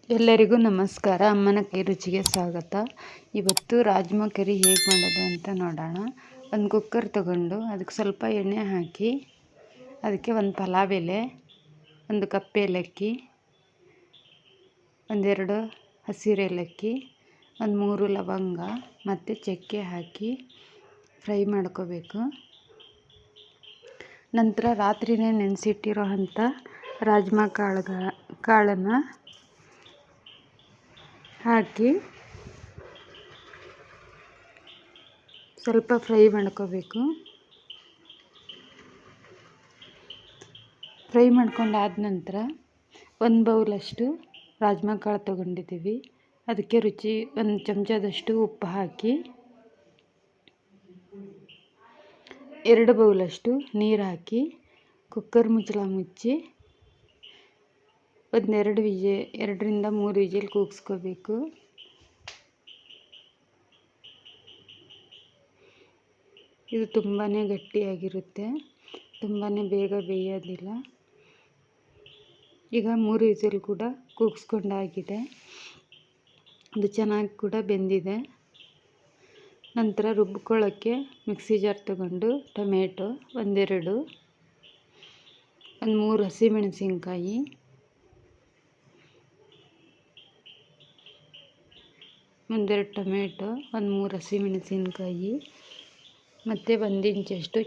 ಎಲ್ಲರಿಗೂ ನಮಸ್ಕಾರ. ಅಮ್ಮನ ಕೈ ರುಚಿಗೆ ಸ್ವಾಗತ. ಇವತ್ತು ರಾಜ್ಮಾ ಕರಿ ಹೇಗೆ ಮಾಡೋದು ಅಂತ ನೋಡೋಣ. ಒಂದು ಕುಕ್ಕರ್ ತಗೊಂಡು ಅದಕ್ಕೆ ಸ್ವಲ್ಪ ಎಣ್ಣೆ ಹಾಕಿ ಅದಕ್ಕೆ ಒಂದು ಪಲಾವ್ ಎಲೆ, ಒಂದು ಕಪ್ ಏಲಕ್ಕಿ, ಒಂದೆರಡು ಹಸಿರು ಏಲಕ್ಕಿ, ಒಂದು 3 ಲವಂಗ ಮತ್ತು ಚಕ್ಕೆ ಹಾಕಿ ಫ್ರೈ ಮಾಡ್ಕೋಬೇಕು. ನಂತರ ರಾತ್ರಿನೇ ನೆನೆಸಿಟ್ಟಿರೋ ಅಂಥ ರಾಜ್ಮಾ ಕಾಳನ್ನು ಹಾಕಿ ಸ್ವಲ್ಪ ಫ್ರೈ ಮಾಡ್ಕೋಬೇಕು. ಫ್ರೈ ಮಾಡ್ಕೊಂಡಾದ ನಂತರ 1 ಬೌಲಷ್ಟು ರಾಜ್ಮಾ ಕಾಳು ತೊಗೊಂಡಿದ್ದೀವಿ. ಅದಕ್ಕೆ 1 ಚಮಚದಷ್ಟು ಉಪ್ಪು ಹಾಕಿ 2 ಬೌಲಷ್ಟು ನೀರು ಹಾಕಿ ಕುಕ್ಕರ್ ಮುಚ್ಚಳ ಮುಚ್ಚಿ 2 ರಿಂದ 3 ವಿಜಿಲ್ ಕೂಗಿಸ್ಕೋಬೇಕು. ಇದು ತುಂಬಾ ಗಟ್ಟಿಯಾಗಿರುತ್ತೆ, ತುಂಬಾ ಬೇಗ ಬೇಯೋದಿಲ್ಲ. ಈಗ 3 ವಿಜಿಲ್ ಕೂಡ ಕೂಗಿಸ್ಕೊಂಡಾಗಿದೆ. ಅದು ಚೆನ್ನಾಗಿ ಕೂಡ ಬೆಂದಿದೆ. ನಂತರ ರುಬ್ಕೊಳ್ಳೋಕ್ಕೆ ಮಿಕ್ಸಿ ಜಾರ್ ತಗೊಂಡು ಟೊಮೆಟೊ 1-2, 3 ಹಸಿಮೆಣಸಿನ್ಕಾಯಿ, 2 ಟೊಮೆಟೊ, 3 ಹಸಿಮೆಣಸಿನ್ಕಾಯಿ ಮತ್ತು 1 ಇಂಚಷ್ಟು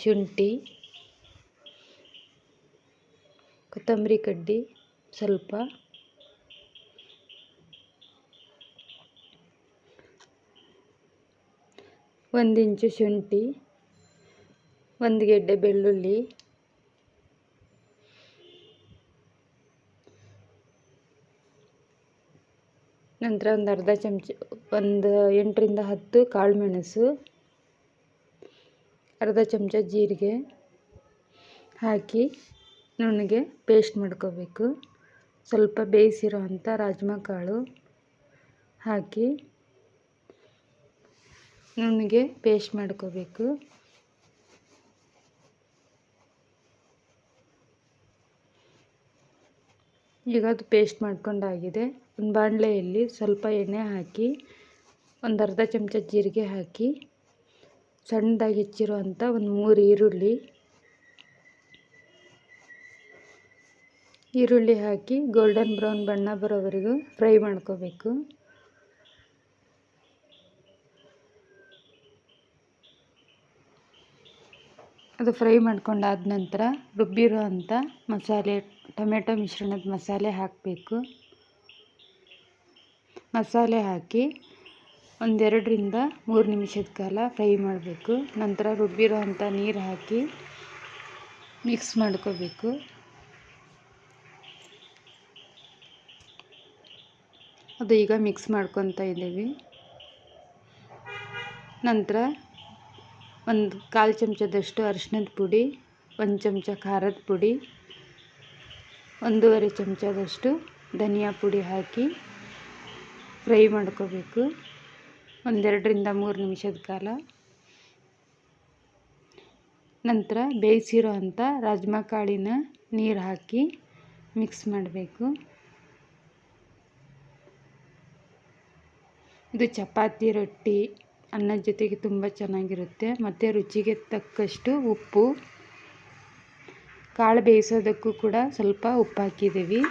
ಶುಂಠಿ, ಕೊತ್ತಂಬರಿ ಕಡ್ಡಿ ಸ್ವಲ್ಪ, ಒಂದು ಇಂಚು ಶುಂಠಿ, 1 ಗೆಡ್ಡೆ ಬೆಳ್ಳುಳ್ಳಿ, ನಂತರ ಒಂದು ಅರ್ಧ ಚಮಚ 8 ರಿಂದ 10 ಕಾಳು ಮೆಣಸು, ಅರ್ಧ ಚಮಚ ಜೀರಿಗೆ ಹಾಕಿ ನುಣ್ಣಗೆ ಪೇಸ್ಟ್ ಮಾಡ್ಕೋಬೇಕು. ಸ್ವಲ್ಪ ಬೇಯಿಸಿರೋ ಅಂಥ ರಾಜ್ಮಾ ಕಾಳು ಹಾಕಿ ನುಣ್ಣಗೆ ಪೇಸ್ಟ್ ಮಾಡ್ಕೋಬೇಕು. ಈಗ ಅದು ಪೇಸ್ಟ್ ಮಾಡ್ಕೊಂಡಾಗಿದೆ. ಒಂದು ಬಾಣಲೆಯಲ್ಲಿ ಸ್ವಲ್ಪ ಎಣ್ಣೆ ಹಾಕಿ ಒಂದು ಅರ್ಧ ಚಮಚ ಜೀರಿಗೆ ಹಾಕಿ ಸಣ್ಣದಾಗಿ ಹೆಚ್ಚಿರೋ ಅಂಥ 3 ಈರುಳ್ಳಿ ಹಾಕಿ ಗೋಲ್ಡನ್ ಬ್ರೌನ್ ಬಣ್ಣ ಬರೋವರೆಗೂ ಫ್ರೈ ಮಾಡ್ಕೋಬೇಕು. ಅದು ಫ್ರೈ ಮಾಡ್ಕೊಂಡಾದ ನಂತರ ರುಬ್ಬಿರೋ ಅಂಥ ಮಸಾಲೆ, ಟೊಮೆಟೊ ಮಿಶ್ರಣದ ಮಸಾಲೆ ಹಾಕಬೇಕು. ಮಸಾಲೆ ಹಾಕಿ 1-2 ರಿಂದ 3 ನಿಮಿಷದ ಕಾಲ ಫ್ರೈ ಮಾಡಬೇಕು. ನಂತರ ರುಬ್ಬಿರೋ ಅಂಥ ನೀರು ಹಾಕಿ ಮಿಕ್ಸ್ ಮಾಡ್ಕೋಬೇಕು. ಅದು ಈಗ ಮಿಕ್ಸ್ ಮಾಡ್ಕೊತಾ ಇದ್ದೀವಿ. ನಂತರ 1/4 ಚಮಚದಷ್ಟು ಅರಿಶಿಣದ ಪುಡಿ, 1 ಚಮಚ ಖಾರದ ಪುಡಿ, 1/2 ಚಮಚದಷ್ಟು ಧನಿಯಾ ಪುಡಿ ಹಾಕಿ ಫ್ರೈ ಮಾಡ್ಕೋಬೇಕು 1-2 ರಿಂದ 3 ನಿಮಿಷದ ಕಾಲ. ನಂತರ ಬೇಯಿಸಿರೋ ಅಂಥ ರಾಜ್ಮಾ ಕಾಳಿನ ನೀರು ಹಾಕಿ ಮಿಕ್ಸ್ ಮಾಡಬೇಕು. ಇದು ಚಪಾತಿ, ರೊಟ್ಟಿ, ಅನ್ನದ ಜೊತೆಗೆ ತುಂಬ ಚೆನ್ನಾಗಿರುತ್ತೆ. ಮತ್ತು ರುಚಿಗೆ ತಕ್ಕಷ್ಟು ಉಪ್ಪು, ಕಾಳು ಬೇಯಿಸೋದಕ್ಕೂ ಕೂಡ ಸ್ವಲ್ಪ ಉಪ್ಪು ಹಾಕಿದ್ದೀವಿ.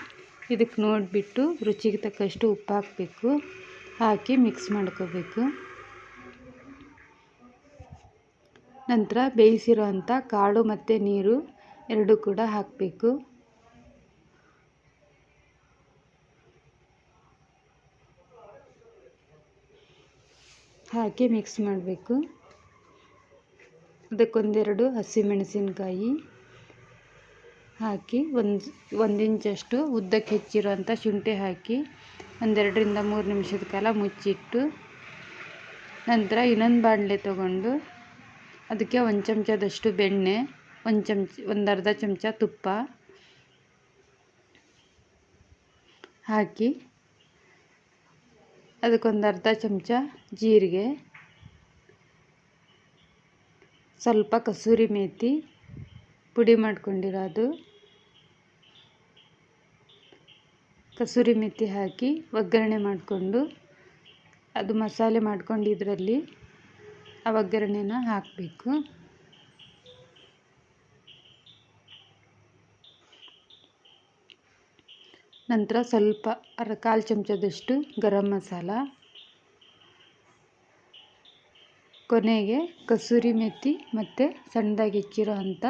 ಇದಕ್ಕೆ ನೋಡಿಬಿಟ್ಟು ರುಚಿಗೆ ತಕ್ಕಷ್ಟು ಉಪ್ಪು ಹಾಕಬೇಕು. ಹಾಕಿ ಮಿಕ್ಸ್ ಮಾಡ್ಕೋಬೇಕು. ನಂತರ ಬೇಯಿಸಿರೋ ಅಂಥ ಕಾಳು ಮತ್ತು ನೀರು 2 ಕೂಡ ಹಾಕಬೇಕು. ಹಾಕಿ ಮಿಕ್ಸ್ ಮಾಡಬೇಕು. ಅದಕ್ಕೊಂದೆರಡು ಹಸಿಮೆಣಸಿನ್ಕಾಯಿ ಹಾಕಿ 1 ಇಂಚಷ್ಟು ಉದ್ದಕ್ಕೆ ಹೆಚ್ಚಿರೋಂಥ ಶುಂಠಿ ಹಾಕಿ 1-2 ರಿಂದ 3 ನಿಮಿಷದ ಕಾಲ ಮುಚ್ಚಿಟ್ಟು, ನಂತರ ಇನ್ನೊಂದು ಬಾಣಲೆ ತಗೊಂಡು ಅದಕ್ಕೆ 1 ಚಮಚದಷ್ಟು ಬೆಣ್ಣೆ, 1/2 ಚಮಚ ತುಪ್ಪ ಹಾಕಿ ಅದಕ್ಕೊಂದು ಅರ್ಧ ಚಮಚ ಜೀರಿಗೆ, ಸ್ವಲ್ಪ ಕಸೂರಿ ಮೇಥಿ ಪುಡಿ ಮಾಡ್ಕೊಂಡಿರೋದು, ಕಸೂರಿ ಮೆಥಿ ಹಾಕಿ ಒಗ್ಗರಣೆ ಮಾಡಿಕೊಂಡು ಅದು ಮಸಾಲೆ ಮಾಡ್ಕೊಂಡು ಇದರಲ್ಲಿ ಆ ಒಗ್ಗರಣೆನ ಹಾಕಬೇಕು. ನಂತರ ಸ್ವಲ್ಪ ಕಾಲು ಚಮಚದಷ್ಟು ಗರಂ ಮಸಾಲ, ಕೊನೆಗೆ ಕಸೂರಿ ಮೆಥಿ ಮತ್ತು ಸಣ್ಣದಾಗಿ ಹೆಚ್ಚಿರೋ ಅಂಥ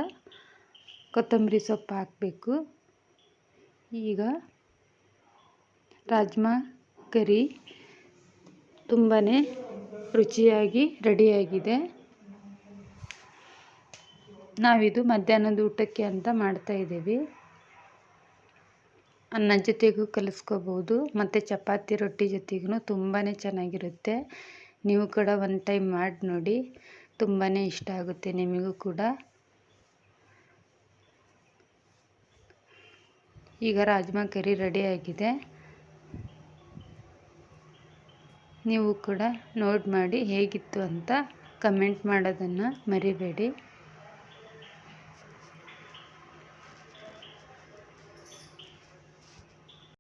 ಕೊತ್ತಂಬರಿ ಸೊಪ್ಪು ಹಾಕಬೇಕು. ಈಗ ರಾಜ್ಮಾ ಕರಿ ತುಂಬಾ ರುಚಿಯಾಗಿ ರೆಡಿಯಾಗಿದೆ. ನಾವಿದು ಮಧ್ಯಾಹ್ನದ ಊಟಕ್ಕೆ ಅಂತ ಮಾಡ್ತಾಯಿದ್ದೀವಿ. ಅನ್ನ ಜೊತೆಗೂ ಕಲಿಸ್ಕೋಬೋದು ಮತ್ತು ಚಪಾತಿ ರೊಟ್ಟಿ ಜೊತೆಗೂ ತುಂಬಾ ಚೆನ್ನಾಗಿರುತ್ತೆ. ನೀವು ಕೂಡ ಒಂದು ಟೈಮ್ ಮಾಡಿ ನೋಡಿ, ತುಂಬಾ ಇಷ್ಟ ಆಗುತ್ತೆ ನಿಮಗೂ ಕೂಡ. ಈಗ ರಾಜ್ಮಾ ಕರಿ ರೆಡಿಯಾಗಿದೆ. ನೀವು ಕೂಡ ನೋಡಿ ಹೇಗಿತ್ತು ಅಂತ ಕಮೆಂಟ್ ಮಾಡೋದನ್ನು ಮರಿಬೇಡಿ.